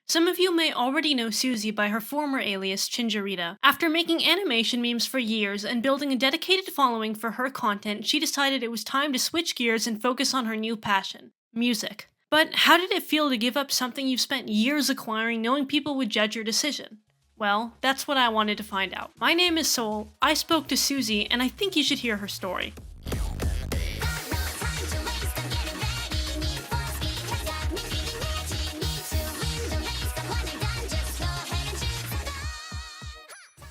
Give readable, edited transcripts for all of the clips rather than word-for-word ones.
Some of you may already know Suzie by her former alias Chinjireta. After making animation memes for years and building a dedicated following for her content, she decided it was time to switch gears and focus on her new passion, music. But how did it feel to give up something you've spent years acquiring knowing people would judge your decision? Well, that's what I wanted to find out. My name is Sol, I spoke to Suzie, and I think you should hear her story.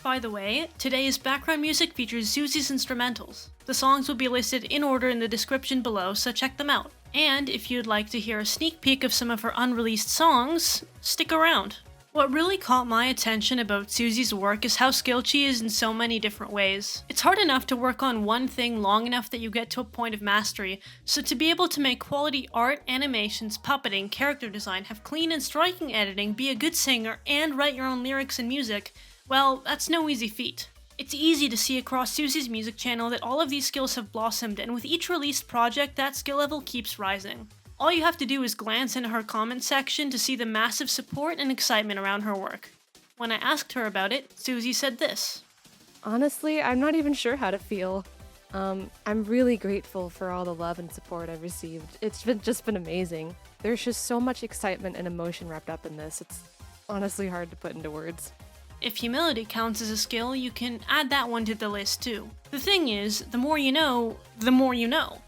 By the way, today's background music features Suzie's instrumentals. The songs will be listed in order in the description below, so check them out. And if you'd like to hear a sneak peek of some of her unreleased songs, stick around. What really caught my attention about Suzie's work is how skilled she is in so many different ways. It's hard enough to work on one thing long enough that you get to a point of mastery, so to be able to make quality art, animations, puppeting, character design, have clean and striking editing, be a good singer, and write your own lyrics and music, well, that's no easy feat. It's easy to see across Suzie's music channel that all of these skills have blossomed, and with each released project, that skill level keeps rising. All you have to do is glance into her comment section to see the massive support and excitement around her work. When I asked her about it, Suzie said this. Honestly, I'm not even sure how to feel. I'm really grateful for all the love and support I've received. It's just been amazing. There's just so much excitement and emotion wrapped up in this. It's honestly hard to put into words. If humility counts as a skill, you can add that one to the list too. The thing is, the more you know, the more you know.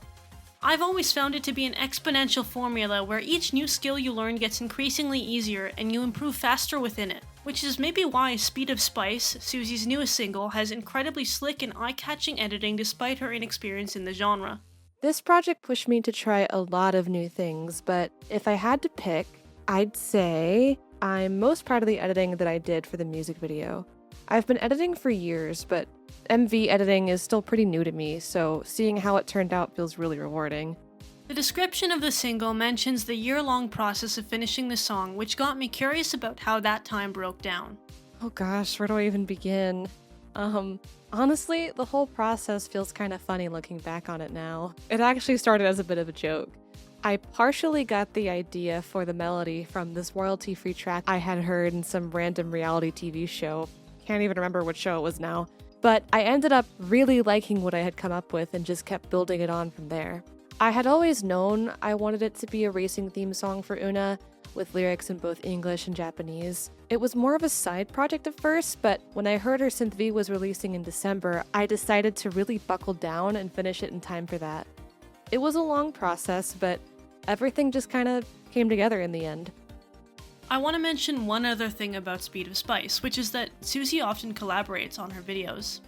I've always found it to be an exponential formula where each new skill you learn gets increasingly easier and you improve faster within it. Which is maybe why Speed of Spice, Suzie's newest single, has incredibly slick and eye-catching editing despite her inexperience in the genre. This project pushed me to try a lot of new things, but if I had to pick, I'd say I'm most proud of the editing that I did for the music video. I've been editing for years, but MV editing is still pretty new to me, so seeing how it turned out feels really rewarding. The description of the single mentions the year-long process of finishing the song, which got me curious about how that time broke down. Oh gosh, where do I even begin? Honestly, the whole process feels kind of funny looking back on it now. It actually started as a bit of a joke. I partially got the idea for the melody from this royalty-free track I had heard in some random reality TV show. Can't even remember what show it was now. But I ended up really liking what I had come up with and just kept building it on from there. I had always known I wanted it to be a racing theme song for Una, with lyrics in both English and Japanese. It was more of a side project at first, but when I heard her synth V was releasing in December, I decided to really buckle down and finish it in time for that. It was a long process, but everything just kind of came together in the end. I want to mention one other thing about Speed of Spice, which is that Suzie often collaborates on her videos.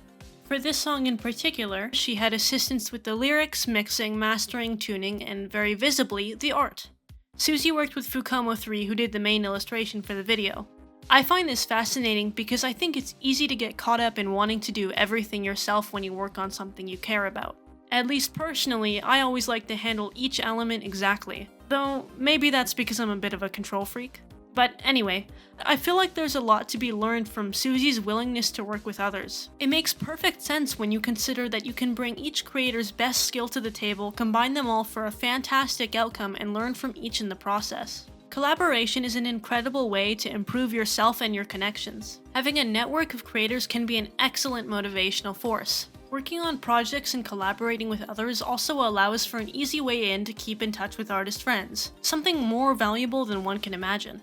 For this song in particular, she had assistance with the lyrics, mixing, mastering, tuning, and very visibly, the art. Suzie worked with Fukumo3, who did the main illustration for the video. I find this fascinating because I think it's easy to get caught up in wanting to do everything yourself when you work on something you care about. At least personally, I always like to handle each element exactly, though maybe that's because I'm a bit of a control freak. But anyway, I feel like there's a lot to be learned from Suzie's willingness to work with others. It makes perfect sense when you consider that you can bring each creator's best skill to the table, combine them all for a fantastic outcome, and learn from each in the process. Collaboration is an incredible way to improve yourself and your connections. Having a network of creators can be an excellent motivational force. Working on projects and collaborating with others also allows for an easy way in to keep in touch with artist friends, something more valuable than one can imagine.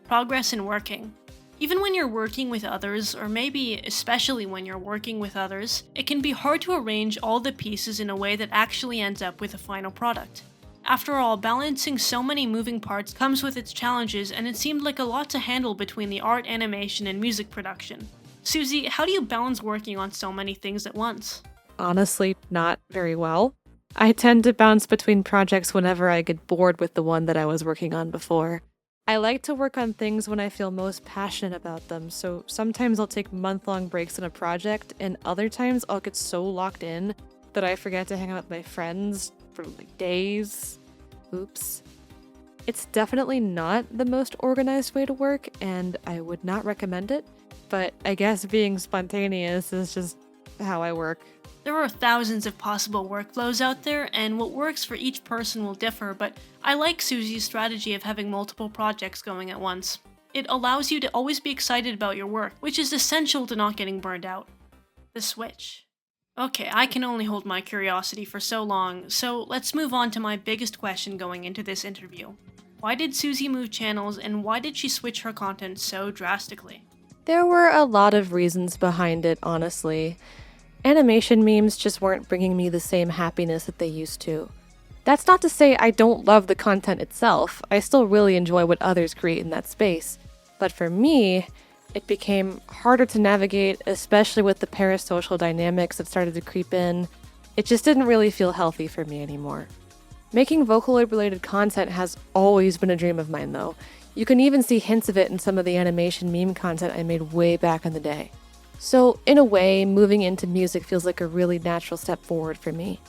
Progress in working. Even when you're working with others, or maybe especially when you're working with others, it can be hard to arrange all the pieces in a way that actually ends up with a final product. After all, balancing so many moving parts comes with its challenges, and it seemed like a lot to handle between the art, animation, and music production. Suzie, how do you balance working on so many things at once? Honestly, not very well. I tend to bounce between projects whenever I get bored with the one that I was working on before. I like to work on things when I feel most passionate about them, so sometimes I'll take month-long breaks on a project, and other times I'll get so locked in that I forget to hang out with my friends for like days. Oops. It's definitely not the most organized way to work, and I would not recommend it, but I guess being spontaneous is just how I work. There are thousands of possible workflows out there, and what works for each person will differ, but I like Suzie's strategy of having multiple projects going at once. It allows you to always be excited about your work, which is essential to not getting burned out. The switch. Okay, I can only hold my curiosity for so long, so let's move on to my biggest question going into this interview. Why did Suzie move channels, and why did she switch her content so drastically? There were a lot of reasons behind it, honestly. Animation memes just weren't bringing me the same happiness that they used to. That's not to say I don't love the content itself, I still really enjoy what others create in that space. But for me, it became harder to navigate, especially with the parasocial dynamics that started to creep in. It just didn't really feel healthy for me anymore. Making Vocaloid-related content has always been a dream of mine, though. You can even see hints of it in some of the animation meme content I made way back in the day. So, in a way, moving into music feels like a really natural step forward for me.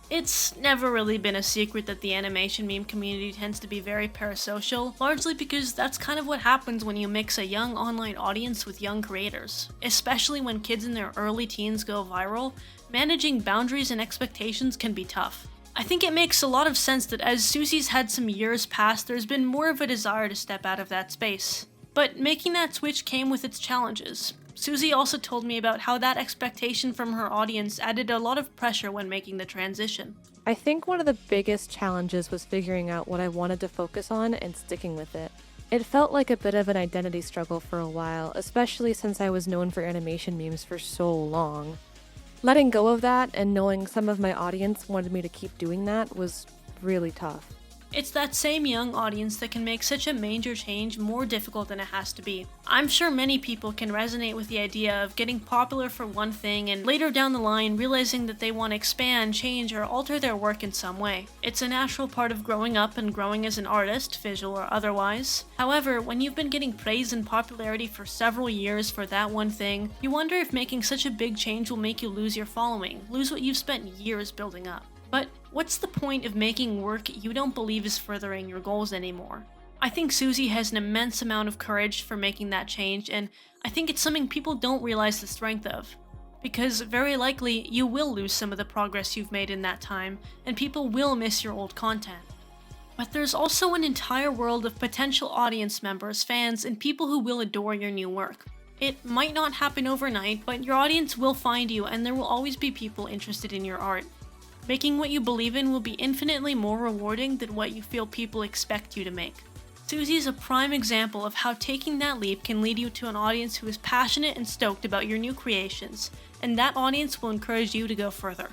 It's never really been a secret that the animation meme community tends to be very parasocial, largely because that's kind of what happens when you mix a young online audience with young creators. Especially when kids in their early teens go viral, managing boundaries and expectations can be tough. I think it makes a lot of sense that as Suzie's had some years past, there's been more of a desire to step out of that space. But making that switch came with its challenges. Suzie also told me about how that expectation from her audience added a lot of pressure when making the transition. I think one of the biggest challenges was figuring out what I wanted to focus on and sticking with it. It felt like a bit of an identity struggle for a while, especially since I was known for animation memes for so long. Letting go of that and knowing some of my audience wanted me to keep doing that was really tough. It's that same young audience that can make such a major change more difficult than it has to be. I'm sure many people can resonate with the idea of getting popular for one thing and later down the line realizing that they want to expand, change, or alter their work in some way. It's a natural part of growing up and growing as an artist, visual or otherwise. However, when you've been getting praise and popularity for several years for that one thing, you wonder if making such a big change will make you lose your following, lose what you've spent years building up. But what's the point of making work you don't believe is furthering your goals anymore? I think Suzie has an immense amount of courage for making that change, and I think it's something people don't realize the strength of. Because very likely, you will lose some of the progress you've made in that time, and people will miss your old content. But there's also an entire world of potential audience members, fans, and people who will adore your new work. It might not happen overnight, but your audience will find you, and there will always be people interested in your art. Making what you believe in will be infinitely more rewarding than what you feel people expect you to make. Suzie is a prime example of how taking that leap can lead you to an audience who is passionate and stoked about your new creations, and that audience will encourage you to go further.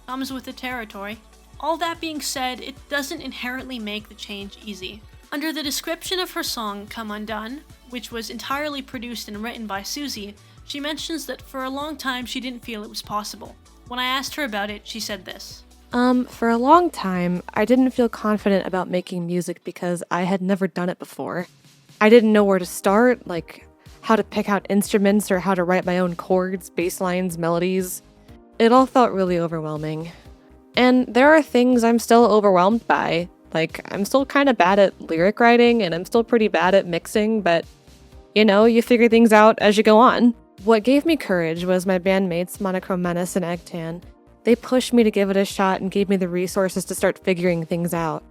Comes with the territory. All that being said, it doesn't inherently make the change easy. Under the description of her song, Undone, which was entirely produced and written by Suzie, she mentions that for a long time she didn't feel it was possible. When I asked her about it, she said this. For a long time, I didn't feel confident about making music because I had never done it before. I didn't know where to start, like how to pick out instruments or how to write my own chords, bass lines, melodies. It all felt really overwhelming. And there are things I'm still overwhelmed by. Like, I'm still kind of bad at lyric writing and I'm still pretty bad at mixing, but you figure things out as you go on. What gave me courage was my bandmates, Monochrome Menace and Eggtan. They pushed me to give it a shot and gave me the resources to start figuring things out.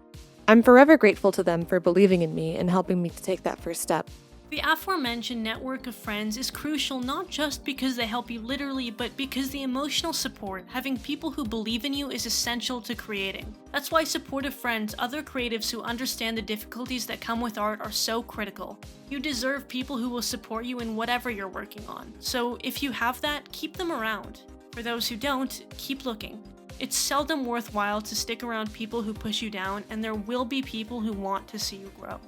I'm forever grateful to them for believing in me and helping me to take that first step. The aforementioned network of friends is crucial not just because they help you literally, but because the emotional support, having people who believe in you, is essential to creating. That's why supportive friends, other creatives who understand the difficulties that come with art, are so critical. You deserve people who will support you in whatever you're working on. So if you have that, keep them around. For those who don't, keep looking. It's seldom worthwhile to stick around people who push you down, and there will be people who want to see you grow.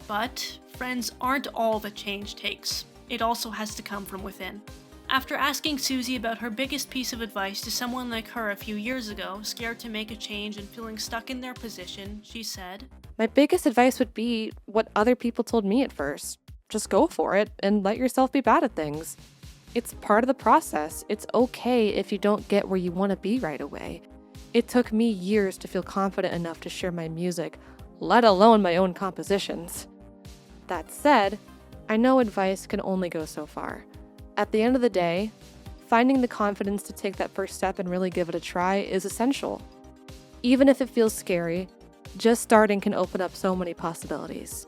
But friends aren't all that change takes. It also has to come from within. After asking Suzie about her biggest piece of advice to someone like her a few years ago, scared to make a change and feeling stuck in their position, she said, My biggest advice would be what other people told me at first. Just go for it and let yourself be bad at things. It's part of the process. It's okay if you don't get where you want to be right away. It took me years to feel confident enough to share my music, let alone my own compositions. That said, I know advice can only go so far. At the end of the day, finding the confidence to take that first step and really give it a try is essential. Even if it feels scary, just starting can open up so many possibilities.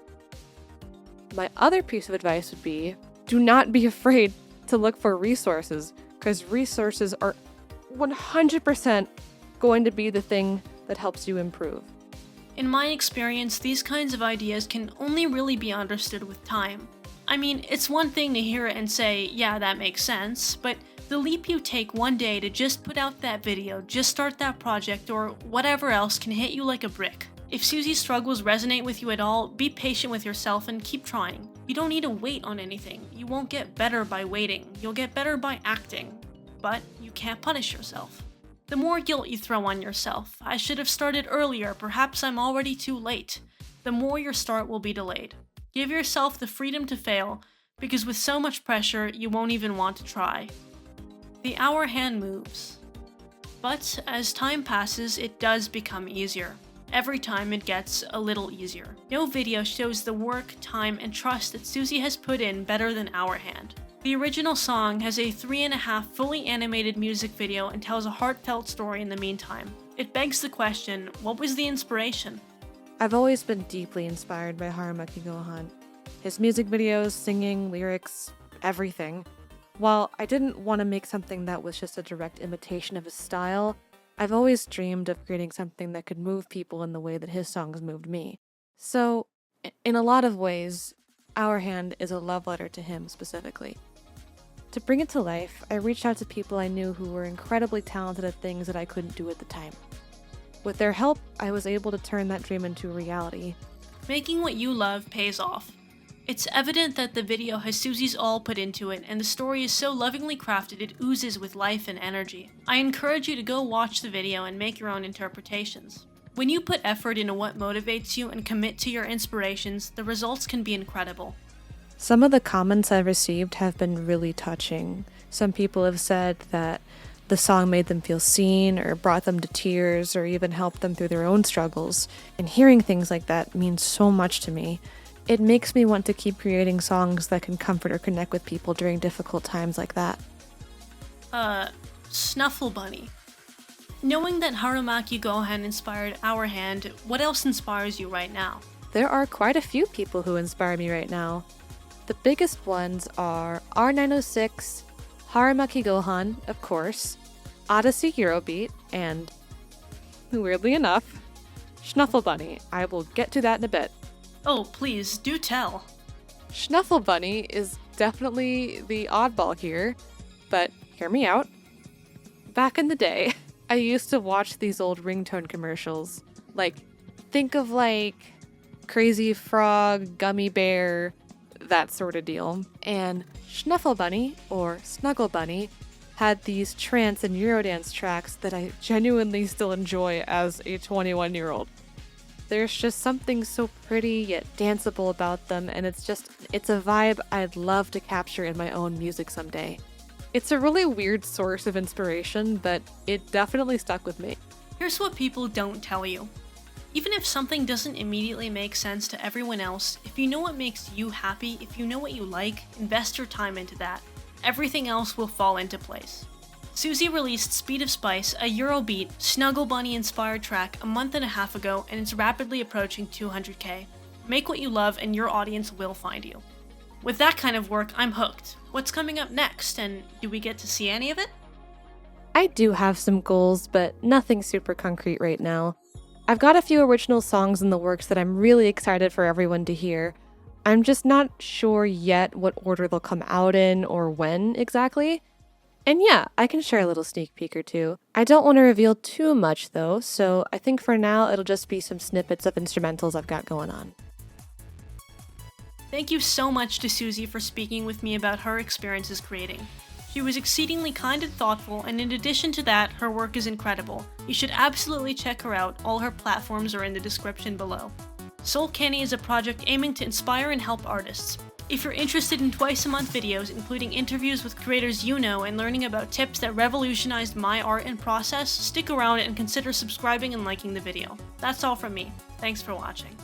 My other piece of advice would be, do not be afraid to look for resources, because resources are 100% going to be the thing that helps you improve. In my experience, these kinds of ideas can only really be understood with time. I mean, it's one thing to hear it and say, yeah, that makes sense, but the leap you take one day to just put out that video, just start that project, or whatever else can hit you like a brick. If Susie's struggles resonate with you at all, be patient with yourself and keep trying. You don't need to wait on anything. You won't get better by waiting. You'll get better by acting. But you can't punish yourself. The more guilt you throw on yourself, I should have started earlier, perhaps I'm already too late, the more your start will be delayed. Give yourself the freedom to fail, because with so much pressure, you won't even want to try. The hour hand moves. But as time passes, it does become easier. Every time it gets a little easier. No video shows the work, time, and trust that Suzie has put in better than Hour Hand. The original song has a 3.5 fully animated music video and tells a heartfelt story in the meantime. It begs the question, what was the inspiration? I've always been deeply inspired by Harumaki Gohan. His music videos, singing, lyrics, everything. While I didn't want to make something that was just a direct imitation of his style, I've always dreamed of creating something that could move people in the way that his songs moved me. So, in a lot of ways, Our Hand is a love letter to him specifically. To bring it to life, I reached out to people I knew who were incredibly talented at things that I couldn't do at the time. With their help, I was able to turn that dream into a reality. Making what you love pays off. It's evident that the video has Susie's all put into it, and the story is so lovingly crafted it oozes with life and energy. I encourage you to go watch the video and make your own interpretations. When you put effort into what motivates you and commit to your inspirations, the results can be incredible. Some of the comments I've received have been really touching. Some people have said that the song made them feel seen, or brought them to tears, or even helped them through their own struggles. And hearing things like that means so much to me. It makes me want to keep creating songs that can comfort or connect with people during difficult times like that. Snuffle Bunny. Knowing that Harumaki Gohan inspired Our Hand, what else inspires you right now? There are quite a few people who inspire me right now. The biggest ones are R906, Harumaki Gohan, of course, Odyssey Eurobeat, and, weirdly enough, Snuffle Bunny. I will get to that in a bit. Oh, please, do tell. Snuffle Bunny is definitely the oddball here, but hear me out. Back in the day, I used to watch these old ringtone commercials. Think of Crazy Frog, Gummy Bear, that sort of deal. And Snuffle Bunny, or Snuggle Bunny, had these trance and Eurodance tracks that I genuinely still enjoy as a 21-year-old. There's just something so pretty yet danceable about them, and it's a vibe I'd love to capture in my own music someday. It's a really weird source of inspiration, but it definitely stuck with me. Here's what people don't tell you. Even if something doesn't immediately make sense to everyone else, if you know what makes you happy, if you know what you like, invest your time into that. Everything else will fall into place. Suzie released Speed of Spice, a Eurobeat, Snuggle Bunny-inspired track a month and a half ago, and it's rapidly approaching 200k. Make what you love and your audience will find you. With that kind of work, I'm hooked. What's coming up next, and do we get to see any of it? I do have some goals, but nothing super concrete right now. I've got a few original songs in the works that I'm really excited for everyone to hear. I'm just not sure yet what order they'll come out in or when exactly. And yeah, I can share a little sneak peek or two. I don't want to reveal too much though, so I think for now it'll just be some snippets of instrumentals I've got going on. Thank you so much to Suzie for speaking with me about her experiences creating. She was exceedingly kind and thoughtful, and in addition to that, her work is incredible. You should absolutely check her out. All her platforms are in the description below. Soul Candy is a project aiming to inspire and help artists. If you're interested in twice-a-month videos, including interviews with creators you know and learning about tips that revolutionized my art and process, stick around and consider subscribing and liking the video. That's all from me. Thanks for watching.